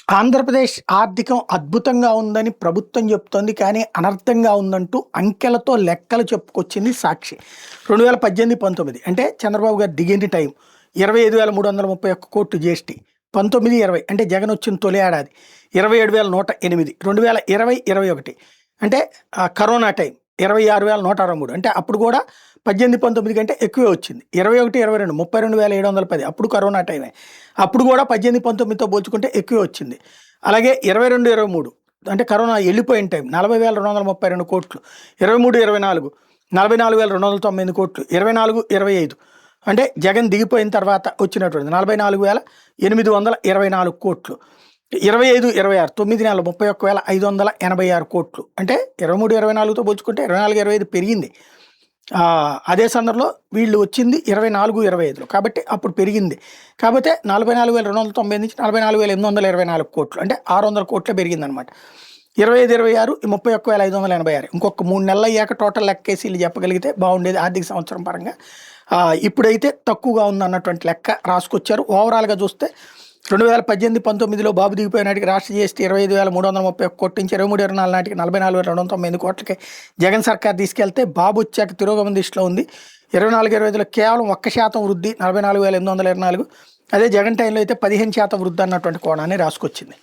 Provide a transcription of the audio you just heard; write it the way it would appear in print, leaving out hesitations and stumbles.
ఆంధ్రప్రదేశ్ ఆర్థికం అద్భుతంగా ఉందని ప్రభుత్వం చెప్తోంది. కానీ అనర్థంగా ఉందంటూ అంకెలతో లెక్కలు చెప్పుకొచ్చింది సాక్షి. 2018, 19 అంటే చంద్రబాబు గారు దిగిన టైం 25,331 కోట్లు జీఎస్టీ. 19, 20 అంటే జగన్ వచ్చిన తొలి ఏడాది 27,108. 2020, 21 అంటే కరోనా టైం 26,163. అంటే అప్పుడు కూడా 18, 19 కంటే ఎక్కువే వచ్చింది. 21, 22 32,710 అప్పుడు కరోనా టైమే. అప్పుడు కూడా 18, 19తో పోల్చుకుంటే ఎక్కువే వచ్చింది. అలాగే 22, 23 అంటే కరోనా వెళ్ళిపోయిన టైం 40,232 కోట్లు. 23, 24 44,298 కోట్లు. 24, 25 అంటే జగన్ దిగిపోయిన తర్వాత వచ్చినటువంటి 44,824 కోట్లు. 25, 26 9 నెలలు 31,586 కోట్లు. అంటే 23, 24తో పోల్చుకుంటే 24, 25 పెరిగింది. అదే సందర్భంలో వీళ్ళు వచ్చింది 24, 25లో కాబట్టి అప్పుడు పెరిగింది. కాకపోతే 44,290 నుంచి 44,824 కోట్లు అంటే 600 కోట్లే పెరిగిందనమాట. 25, 26 31,586. ఇంకొక 3 నెలలు అయ్యాక టోటల్ లెక్కేసి వీళ్ళు చెప్పగలిగితే బాగుండేది ఆర్థిక సంవత్సరం పరంగా. ఇప్పుడైతే తక్కువగా ఉందన్నటువంటి లెక్క రాసుకొచ్చారు. ఓవరాల్గా చూస్తే 2018, 19లో బాబు దిగిపోయిన నాటికి రాష్ట్ర జీఎస్టీ 25,331 కోట్ల నుంచి 23, 24 నాటికి 44,298 కోట్లకి జగన్ సర్కార్ తీసుకెళ్తే బాబు వచ్చాక తిరోగమన దిశలో ఉంది. 24, 25లో కేవలం 1% వృద్ధి 44,824. అదే జగన్ టైంలో అయితే 15% వృద్ధి అన్నటువంటి కోణాన్ని రాసుకొచ్చింది.